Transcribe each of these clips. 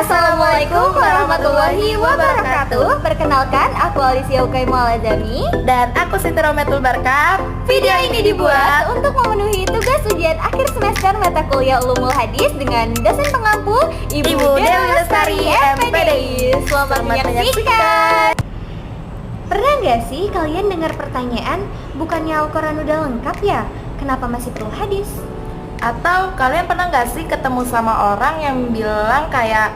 Assalamualaikum warahmatullahi wabarakatuh. Perkenalkan, aku Alicia Ukaimul Azami. Dan aku Siti Rometul Barkat. Video ini dibuat untuk memenuhi tugas ujian akhir semester mata kuliah Ulumul Hadis dengan dosen pengampu Ibu Dewi Lestari, MPDI. Selamat menyaksikan. Pernah nggak sih kalian dengar pertanyaan, bukannya Al-Quran udah lengkap ya? Kenapa masih perlu hadis? Atau kalian pernah gak sih ketemu sama orang yang bilang kayak,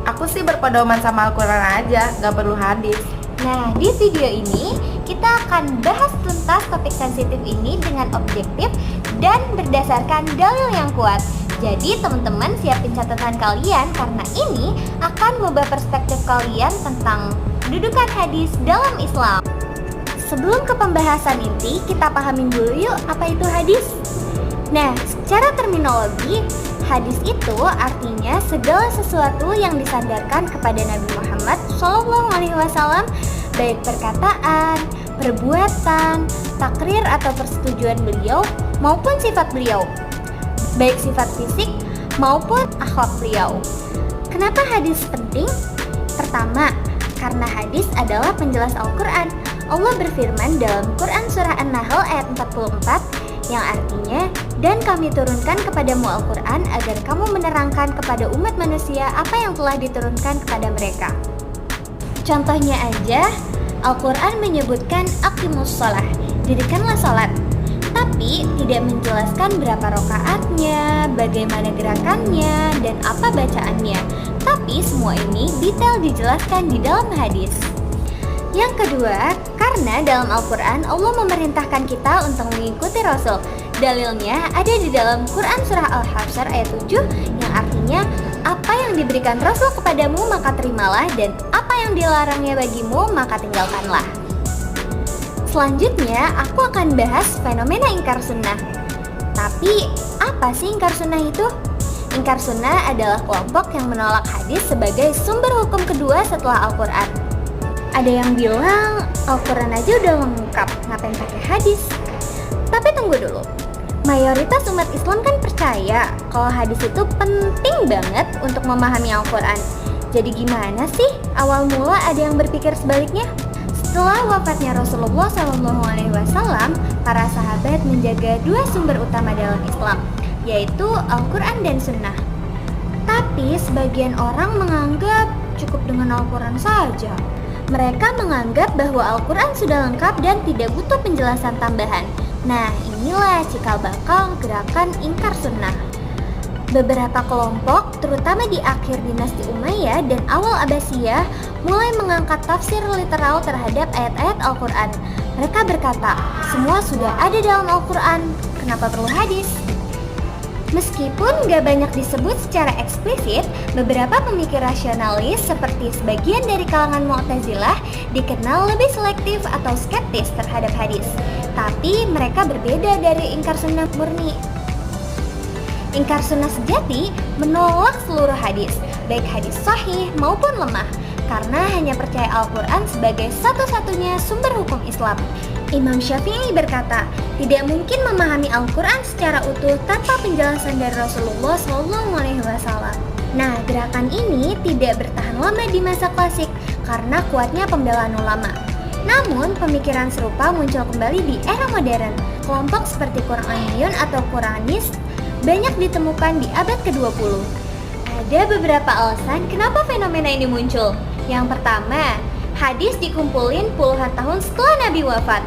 aku sih berpedoman sama Al-Quran aja, gak perlu hadis. Nah, di video ini kita akan bahas tuntas topik sensitif ini dengan objektif dan berdasarkan dalil yang kuat. Jadi teman-teman siapin catatan kalian karena ini akan mengubah perspektif kalian tentang kedudukan hadis dalam Islam. Sebelum ke pembahasan inti, kita pahamin dulu yuk apa itu hadis. Nah, secara terminologi, hadis itu artinya segala sesuatu yang disandarkan kepada Nabi Muhammad SAW, baik perkataan, perbuatan, takrir atau persetujuan beliau maupun sifat beliau, baik sifat fisik maupun akhlak beliau. Kenapa hadis penting? Pertama, karena hadis adalah penjelas Al-Quran. Allah berfirman dalam Quran Surah An-Nahl ayat 44 yang artinya, dan kami turunkan kepadamu Al-Quran agar kamu menerangkan kepada umat manusia apa yang telah diturunkan kepada mereka. Contohnya aja, Al-Quran menyebutkan aqimus shalah, dirikanlah sholat, tapi tidak menjelaskan berapa rakaatnya, bagaimana gerakannya, dan apa bacaannya. Tapi semua ini detail dijelaskan di dalam hadis. Yang kedua, karena dalam Al-Quran Allah memerintahkan kita untuk mengikuti Rasul. Dalilnya ada di dalam Quran Surah Al-Hasyr ayat 7 yang artinya, apa yang diberikan Rasul kepadamu maka terimalah, dan apa yang dilarangnya bagimu maka tinggalkanlah. Selanjutnya aku akan bahas fenomena ingkar sunnah. Tapi apa sih ingkar sunnah itu? Ingkar sunnah adalah kelompok yang menolak hadis sebagai sumber hukum kedua setelah Al-Quran. Ada yang bilang Al-Quran aja udah lengkap, ngapain pakai hadis? Tapi tunggu dulu, mayoritas umat Islam kan percaya kalau hadis itu penting banget untuk memahami Al-Quran. Jadi gimana sih awal mula ada yang berpikir sebaliknya? Setelah wafatnya Rasulullah SAW, para sahabat menjaga dua sumber utama dalam Islam, yaitu Al-Quran dan Sunnah. Tapi sebagian orang menganggap cukup dengan Al-Quran saja. Mereka menganggap bahwa Al-Quran sudah lengkap dan tidak butuh penjelasan tambahan. Nah, inilah cikal bakal gerakan ingkar sunnah. Beberapa kelompok, terutama di akhir dinasti Umayyah dan awal Abbasiyah, mulai mengangkat tafsir literal terhadap ayat-ayat Al-Quran. Mereka berkata, semua sudah ada dalam Al-Quran, kenapa perlu hadis? Meskipun gak banyak disebut secara eksplisit, beberapa pemikir rasionalis seperti sebagian dari kalangan Mu'tazilah dikenal lebih selektif atau skeptis terhadap hadis. Tapi mereka berbeda dari ingkar sunnah murni. Ingkar sunnah sejati menolak seluruh hadis, baik hadis sahih maupun lemah, karena hanya percaya Al-Quran sebagai satu-satunya sumber hukum Islam. Imam Syafi'i berkata, tidak mungkin memahami Al-Quran secara utuh tanpa penjelasan dari Rasulullah SAW. Nah, gerakan ini tidak bertahan lama di masa klasik karena kuatnya pembelaan ulama. Namun, pemikiran serupa muncul kembali di era modern. Kelompok seperti Qur'aniyun atau Qur'anis banyak ditemukan di abad ke-20. Ada beberapa alasan kenapa fenomena ini muncul. Yang pertama, hadis dikumpulin puluhan tahun setelah Nabi wafat.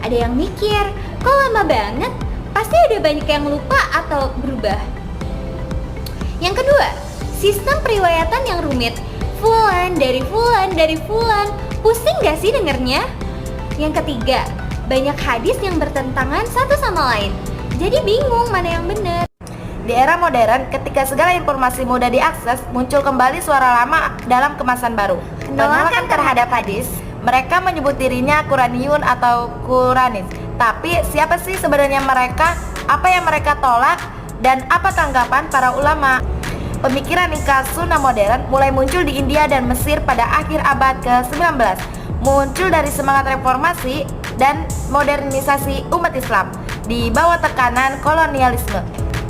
Ada yang mikir, kok lama banget? Pasti ada banyak yang lupa atau berubah. Yang kedua, sistem periwayatan yang rumit. Fulan dari fulan dari fulan, pusing gak sih dengernya? Yang ketiga, banyak hadis yang bertentangan satu sama lain. Jadi bingung mana yang benar. Di era modern, ketika segala informasi mudah diakses, muncul kembali suara lama dalam kemasan baru. Penolakan terhadap hadis. Mereka menyebut dirinya Qur'aniyun atau Quranis. Tapi siapa sih sebenarnya mereka? Apa yang mereka tolak? Dan apa tanggapan para ulama? Pemikiran ingkar sunnah modern mulai muncul di India dan Mesir pada akhir abad ke-19. Muncul dari semangat reformasi dan modernisasi umat Islam di bawah tekanan kolonialisme.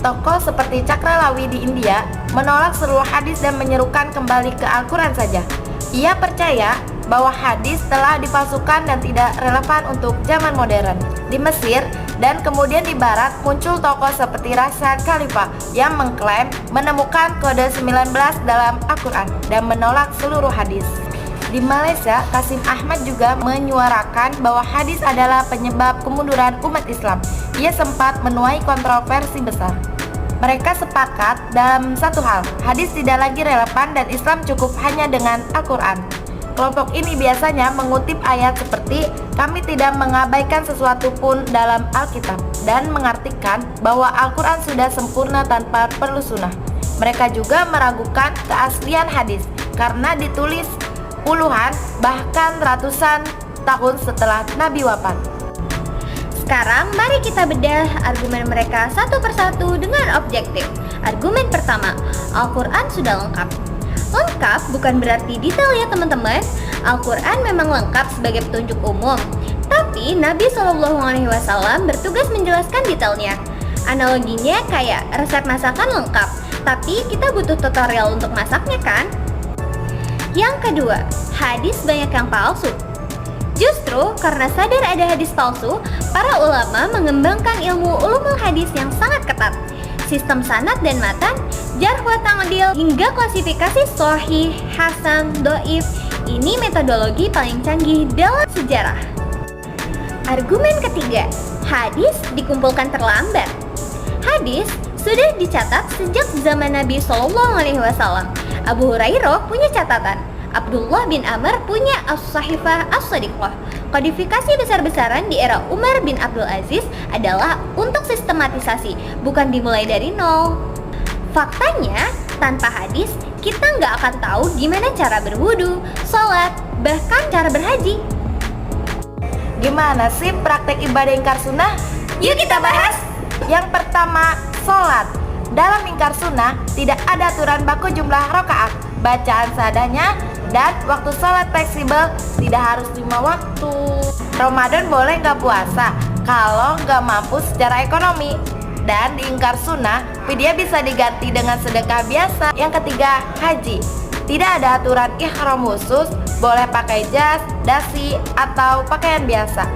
Tokoh seperti Cakralawi di India menolak seluruh hadis dan menyerukan kembali ke Al-Quran saja. Ia percaya bahwa hadis telah dipalsukan dan tidak relevan untuk zaman modern. Di Mesir dan kemudian di Barat muncul tokoh seperti Rashad Khalifa yang mengklaim menemukan kode 19 dalam Al-Quran dan menolak seluruh hadis. Di Malaysia, Kasim Ahmad juga menyuarakan bahwa hadis adalah penyebab kemunduran umat Islam. Ia sempat menuai kontroversi besar. Mereka sepakat dalam satu hal, hadis tidak lagi relevan dan Islam cukup hanya dengan Al-Quran. Kelompok ini biasanya mengutip ayat seperti kami tidak mengabaikan sesuatu pun dalam Alkitab dan mengartikan bahwa Al-Quran sudah sempurna tanpa perlu sunnah. Mereka juga meragukan keaslian hadis karena ditulis puluhan bahkan ratusan tahun setelah Nabi wafat. Sekarang mari kita bedah argumen mereka satu persatu dengan objektif. Argumen pertama, Al-Quran sudah lengkap. Lengkap bukan berarti detail ya teman-teman. Al-Quran memang lengkap sebagai petunjuk umum, tapi Nabi SAW bertugas menjelaskan detailnya. Analoginya kayak resep masakan lengkap, tapi kita butuh tutorial untuk masaknya kan? Yang kedua, hadis banyak yang palsu. Justru karena sadar ada hadis palsu, para ulama mengembangkan ilmu ulumul hadis yang sangat ketat. Sistem sanad dan matan, jarh wa ta'dil, hingga klasifikasi sahih, hasan, dhaif. Ini metodologi paling canggih dalam sejarah. Argumen ketiga, hadis dikumpulkan terlambat. Hadis sudah dicatat sejak zaman Nabi SAW. Abu Hurairah punya catatan. Abdullah bin Amr punya As-Sahifah As-Sadiqah. Kodifikasi besar-besaran di era Umar bin Abdul Aziz adalah untuk sistematisasi, bukan dimulai dari nol. Faktanya, tanpa hadis, kita nggak akan tahu gimana cara berwudu, sholat, bahkan cara berhaji. Gimana sih praktek ibadah ingkar sunnah? Yuk kita bahas! Yang pertama, sholat. Dalam ingkar sunnah, tidak ada aturan baku jumlah rakaat, bacaan seadanya, dan waktu sholat fleksibel, tidak harus 5 waktu. Ramadan boleh nggak puasa kalau nggak mampu secara ekonomi. Dan di ingkar sunnah, fidyah bisa diganti dengan sedekah biasa. Yang ketiga, haji. Tidak ada aturan ihram khusus, boleh pakai jas, dasi, atau pakaian biasa.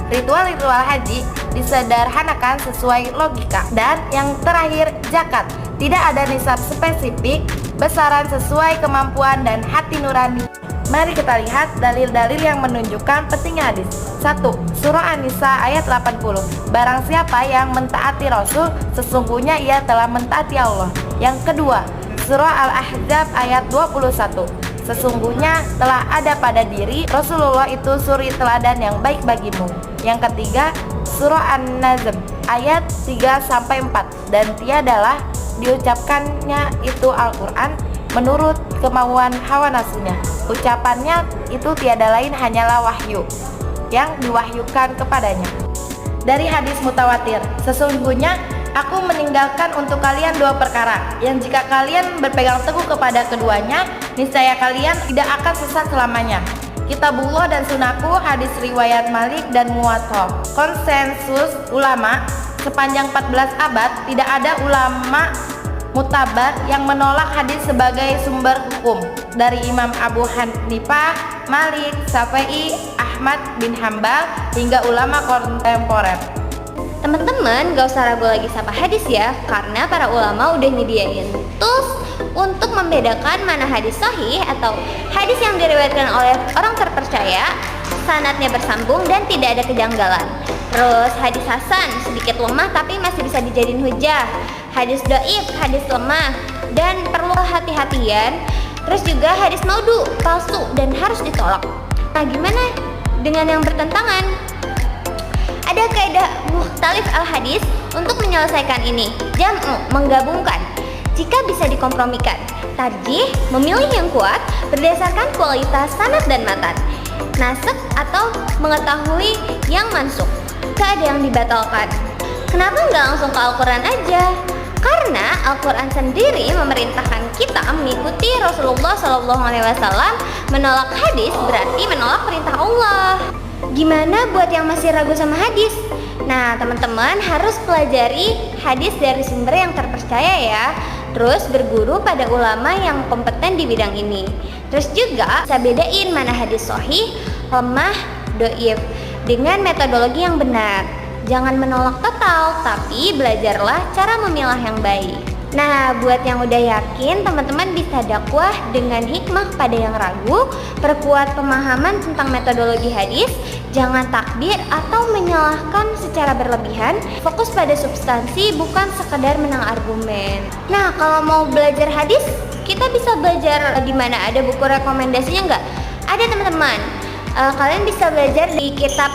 Ritual-ritual haji disederhanakan sesuai logika. Dan yang terakhir, zakat. Tidak ada nisab spesifik, besaran sesuai kemampuan dan hati nurani. Mari kita lihat dalil-dalil yang menunjukkan pentingnya hadis. 1. Surah An-Nisa ayat 80. Barang siapa yang mentaati Rasul, sesungguhnya ia telah mentaati Allah. Yang kedua, Surah Al-Ahzab ayat 21. Sesungguhnya telah ada pada diri Rasulullah itu suri teladan yang baik bagimu. Yang ketiga, Surah An-Nazm ayat 3-4. Dan tiadalah diucapkannya itu Al-Quran menurut kemauan hawa nafsunya. Ucapannya itu tiada lain hanyalah wahyu yang diwahyukan kepadanya. Dari hadis mutawatir, sesungguhnya aku meninggalkan untuk kalian 2 perkara yang jika kalian berpegang teguh kepada keduanya, niscaya kalian tidak akan sesat selamanya. Kitabullah dan Sunnahku, hadis riwayat Malik dan Muwatta. Konsensus ulama sepanjang 14 abad tidak ada ulama mutabar yang menolak hadis sebagai sumber hukum. Dari Imam Abu Hanifah, Malik, Syafi'i, Ahmad bin Hambal hingga ulama kontemporer. Teman-teman gak usah ragu lagi sama hadis ya, karena para ulama udah nyediain tools untuk membedakan mana hadis sahih atau hadis yang diriwayatkan oleh orang terpercaya, sanadnya bersambung dan tidak ada kejanggalan. Terus hadis hasan, sedikit lemah tapi masih bisa dijadiin hujah. Hadis dhaif, hadis lemah dan perlu hati-hatian. Terus juga hadis maudhu, palsu dan harus ditolak. Nah, gimana dengan yang bertentangan? Ada kaidah mukhtalif al-hadis untuk menyelesaikan ini. Jam'u, menggabungkan. Jika bisa dikompromikan. Tarjih, memilih yang kuat berdasarkan kualitas sanad dan matan. Nasakh atau mengetahui yang mansukh. Gak ada yang dibatalkan. Kenapa nggak langsung ke Al-Quran aja? Karena Al-Quran sendiri memerintahkan kita mengikuti Rasulullah SAW. Menolak hadis berarti menolak perintah Allah. Gimana buat yang masih ragu sama hadis? Nah, teman-teman harus pelajari hadis dari sumber yang terpercaya ya. Terus berguru pada ulama yang kompeten di bidang ini. Terus juga bisa bedain mana hadis sahih, lemah, doif dengan metodologi yang benar. Jangan menolak total, tapi belajarlah cara memilah yang baik. Nah, buat yang udah yakin, teman-teman bisa dakwah dengan hikmah pada yang ragu, perkuat pemahaman tentang metodologi hadis, jangan takbir atau menyalahkan secara berlebihan, fokus pada substansi bukan sekedar menang argumen. Nah, kalau mau belajar hadis, kita bisa belajar di mana? Ada buku rekomendasinya nggak? Ada teman-teman. Kalian bisa belajar di kitab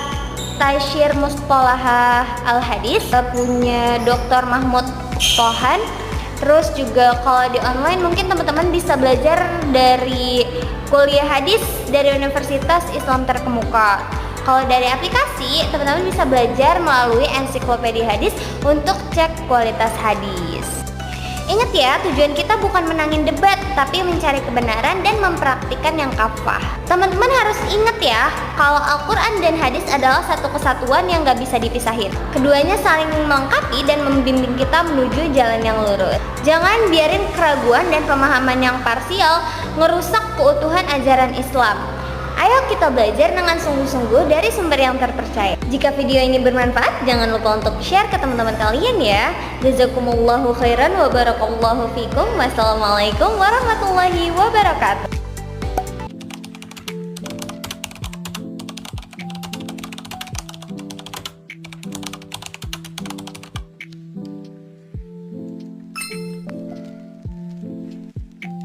Taisyir Mustalahah Al-Hadis punya Dr. Mahmud Tohan. Terus juga kalau di online mungkin teman-teman bisa belajar dari kuliah hadis dari Universitas Islam Terkemuka. Kalau dari aplikasi, teman-teman bisa belajar melalui ensiklopedia hadis untuk cek kualitas hadis. Ingat ya, tujuan kita bukan menangin debat, tapi mencari kebenaran dan mempraktikkan yang kafah. Teman-teman harus ingat ya, kalau Al-Quran dan hadis adalah satu kesatuan yang gak bisa dipisahin. Keduanya saling melengkapi dan membimbing kita menuju jalan yang lurus. Jangan biarin keraguan dan pemahaman yang parsial ngerusak keutuhan ajaran Islam. Ayo kita belajar dengan sungguh-sungguh dari sumber yang terpercaya. Jika video ini bermanfaat, jangan lupa untuk share ke teman-teman kalian ya. Jazakumullahu khairan wa barakallahu fikum. Wassalamualaikum warahmatullahi wabarakatuh.